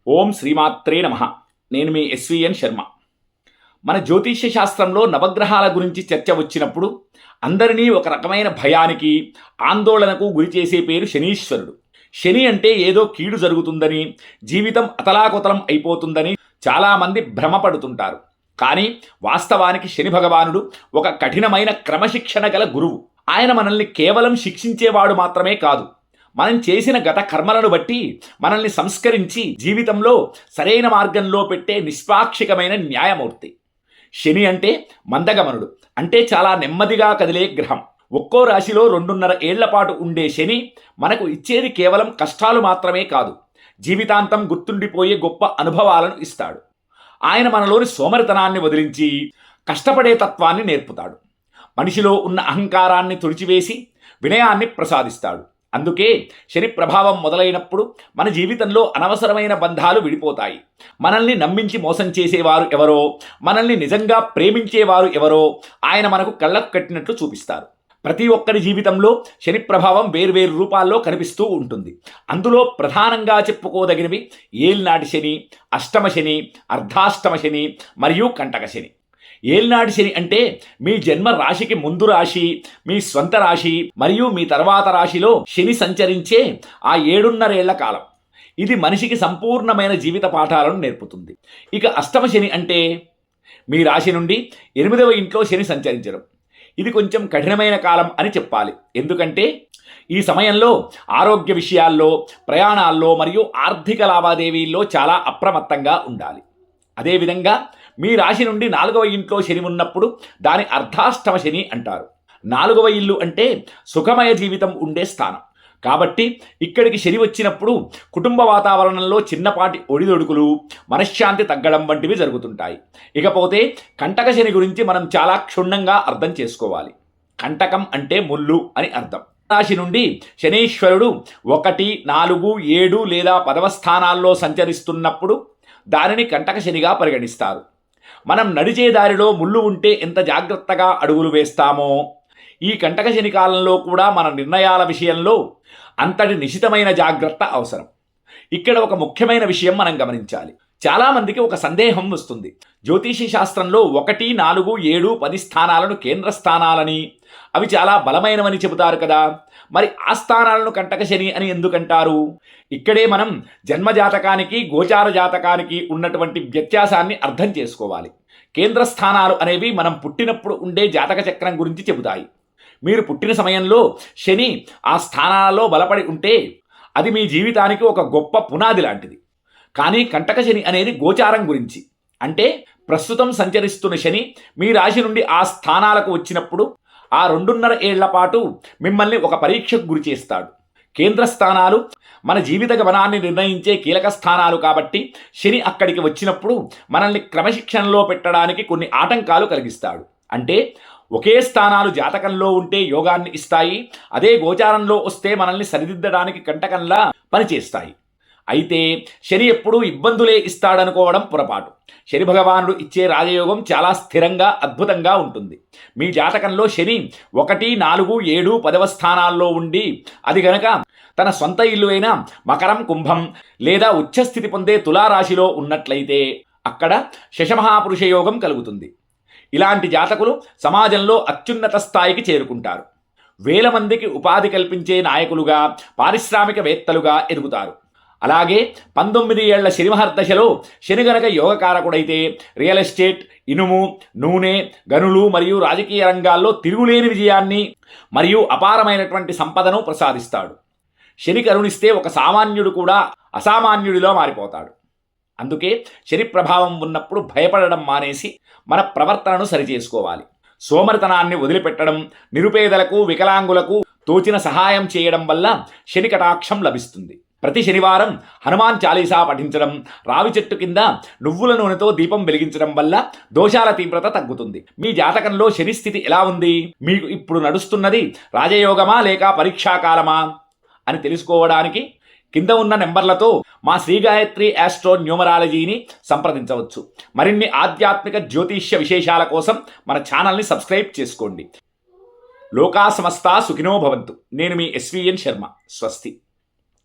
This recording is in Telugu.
ఓం శ్రీమాత్రే నమః. నేను మీ ఎస్విఎన్ శర్మ. మన జ్యోతిష్య శాస్త్రంలో నవగ్రహాల గురించి చర్చ వచ్చినప్పుడు అందరినీ ఒక రకమైన భయానికి, ఆందోళనకు గురి చేసే పేరు శనీశ్వరుడు. శని అంటే ఏదో కీడు జరుగుతుందని, జీవితం అతలాకుతలం అయిపోతుందని చాలామంది భ్రమపడుతుంటారు. కానీ వాస్తవానికి శని భగవానుడు ఒక కఠినమైన క్రమశిక్షణ గల గురువు. ఆయన మనల్ని కేవలం శిక్షించేవాడు మాత్రమే కాదు, మనం చేసిన గత కర్మలను బట్టి మనల్ని సంస్కరించి జీవితంలో సరైన మార్గంలో పెట్టే నిష్పాక్షికమైన న్యాయమూర్తి. శని అంటే మందగమనుడు, అంటే చాలా నెమ్మదిగా కదిలే గ్రహం. ఒక్కో రాశిలో 2.5 ఏళ్ల పాటు ఉండే శని మనకు ఇచ్చేది కేవలం కష్టాలు మాత్రమే కాదు, జీవితాంతం గుర్తుండిపోయే గొప్ప అనుభవాలను ఇస్తాడు. ఆయన మనలోని సోమరితనాన్ని వదిలించి కష్టపడే తత్వాన్ని నేర్పుతాడు. మనిషిలో ఉన్న అహంకారాన్ని తుడిచివేసి వినయాన్ని ప్రసాదిస్తాడు. అందుకే శని ప్రభావం మొదలైనప్పుడు మన జీవితంలో అనవసరమైన బంధాలు విడిపోతాయి. మనల్ని నమ్మించి మోసం చేసేవారు ఎవరో, మనల్ని నిజంగా ప్రేమించేవారు ఎవరో ఆయన మనకు కళ్ళకు కట్టినట్లు చూపిస్తారు. ప్రతి ఒక్కరి జీవితంలో శని ప్రభావం వేర్వేరు రూపాల్లో కనిపిస్తూ ఉంటుంది. అందులో ప్రధానంగా చెప్పుకోదగినవి ఏలినాటి శని, అష్టమ శని, అర్ధాష్టమ శని మరియు కంటక శని. ఏలినాటి శని అంటే మీ జన్మ రాశికి ముందు రాశి, మీ స్వంత రాశి మరియు మీ తర్వాత రాశిలో శని సంచరించే ఆ 7.5 ఏళ్ల కాలం. ఇది మనిషికి సంపూర్ణమైన జీవిత పాఠాలను నేర్పుతుంది. ఇక అష్టమ శని అంటే మీ రాశి నుండి 8వ ఇంట్లో శని సంచరించడం. ఇది కొంచెం కఠినమైన కాలం అని చెప్పాలి. ఎందుకంటే ఈ సమయంలో ఆరోగ్య విషయాల్లో, ప్రయాణాల్లో మరియు ఆర్థిక లావాదేవీల్లో చాలా అప్రమత్తంగా ఉండాలి. అదేవిధంగా మీ రాశి నుండి 4వ ఇంట్లో శని ఉన్నప్పుడు దాని అర్ధాష్టమ శని అంటారు. 4వ ఇల్లు అంటే సుఖమయ జీవితం ఉండే స్థానం. కాబట్టి ఇక్కడికి శని వచ్చినప్పుడు కుటుంబ వాతావరణంలో చిన్నపాటి ఒడిదొడుకులు, మనశ్శాంతి తగ్గడం వంటివి జరుగుతుంటాయి. ఇకపోతే కంటక శని గురించి మనం చాలా క్షుణ్ణంగా అర్థం చేసుకోవాలి. కంటకం అంటే ముళ్ళు అని అర్థం. రాశి నుండి శనీశ్వరుడు 1, 4, 7 లేదా 10వ స్థానాల్లో సంచరిస్తున్నప్పుడు దానిని కంటక శనిగా పరిగణిస్తారు. మనం నడిచే దారిలో ముళ్ళు ఉంటే ఎంత జాగ్రత్తగా అడుగులు వేస్తామో, ఈ కంటక శని కాలంలో కూడా మన నిర్ణయాల విషయంలో అంతటి నిశితమైన జాగ్రత్త అవసరం. ఇక్కడ ఒక ముఖ్యమైన విషయం మనం గమనించాలి. చాలామందికి ఒక సందేహం వస్తుంది. జ్యోతిషి శాస్త్రంలో 1, 4, 7, 10 స్థానాలను కేంద్ర స్థానాలని, అవి చాలా బలమైనవని చెబుతారు కదా, మరి ఆ స్థానాలను కంటక శని అని ఎందుకంటారు? ఇక్కడే మనం జన్మజాతకానికి, గోచార జాతకానికి ఉన్నటువంటి వ్యత్యాసాన్ని అర్థం చేసుకోవాలి. కేంద్ర స్థానాలు అనేవి మనం పుట్టినప్పుడు ఉండే జాతక చక్రం గురించి చెబుతాయి. మీరు పుట్టిన సమయంలో శని ఆ స్థానాలలో బలపడి ఉంటే అది మీ జీవితానికి ఒక గొప్ప పునాది లాంటిది. కానీ కంటక శని అనేది గోచారం గురించి, అంటే ప్రస్తుతం సంచరిస్తున్న శని మీ రాశి నుండి ఆ స్థానాలకు వచ్చినప్పుడు ఆ 2.5 ఏళ్ల పాటు మిమ్మల్ని ఒక పరీక్షకు గురి చేస్తాడు. కేంద్ర స్థానాలు మన జీవిత గమనాన్ని నిర్ణయించే కీలక స్థానాలు కాబట్టి శని అక్కడికి వచ్చినప్పుడు మనల్ని క్రమశిక్షణలో పెట్టడానికి కొన్ని ఆటంకాలు కలిగిస్తాడు. అంటే ఒకే స్థానాలు జాతకంలో ఉంటే యోగాన్ని ఇస్తాయి, అదే గోచారంలో వస్తే మనల్ని సరిదిద్దడానికి కంటకంలా పనిచేస్తాయి. అయితే శని ఎప్పుడూ ఇబ్బందులే ఇస్తాడనుకోవడం పొరపాటు. శని భగవానుడు ఇచ్చే రాజయోగం చాలా స్థిరంగా, అద్భుతంగా ఉంటుంది. మీ జాతకంలో శని 1, 4, 7, 10వ స్థానాల్లో ఉండి అది గనక తన సొంత ఇల్లు అయిన మకరం, కుంభం లేదా ఉచ్చస్థితి పొందే తులారాశిలో ఉన్నట్లయితే అక్కడ శశమహాపురుష యోగం కలుగుతుంది. ఇలాంటి జాతకులు సమాజంలో అత్యున్నత స్థాయికి చేరుకుంటారు. వేల మందికి ఉపాధి కల్పించే నాయకులుగా, పారిశ్రామికవేత్తలుగా ఎదుగుతారు. అలాగే 19 ఏళ్ల శనిమహర్దశలో శని గనక యోగకారకుడైతే రియల్ ఎస్టేట్, ఇనుము, నూనె, గనులు మరియు రాజకీయ రంగాల్లో తిరుగులేని విజయాన్ని మరియు అపారమైనటువంటి సంపదను ప్రసాదిస్తాడు. శని కరుణిస్తే ఒక సామాన్యుడు కూడా అసామాన్యుడిలో మారిపోతాడు. అందుకే శని ప్రభావం ఉన్నప్పుడు భయపడడం మానేసి మన ప్రవర్తనను సరిచేసుకోవాలి. సోమరితనాన్ని వదిలిపెట్టడం, నిరుపేదలకు, వికలాంగులకు తోచిన సహాయం చేయడం వల్ల శని కటాక్షం లభిస్తుంది. ప్రతి శనివారం హనుమాన్ చాలీసా పఠించడం, రావి చెట్టు కింద నువ్వుల నూనెతో దీపం వెలిగించడం వల్ల దోషాల తీవ్రత తగ్గుతుంది. మీ జాతకంలో శని స్థితి ఎలా ఉంది, మీకు ఇప్పుడు నడుస్తున్నది రాజయోగమా లేక పరీక్షాకాలమా అని తెలుసుకోవడానికి కింద ఉన్న నెంబర్లతో మా శ్రీ గాయత్రి ఆస్ట్రో న్యూమరాలజీని సంప్రదించవచ్చు. మరిన్ని ఆధ్యాత్మిక జ్యోతిష్య విశేషాల కోసం మన ఛానల్ని సబ్స్క్రైబ్ చేసుకోండి. లోకా సమస్తా సుఖినో భవంతు. నేను మీ ఎస్విఎన్ శర్మ. స్వస్తి.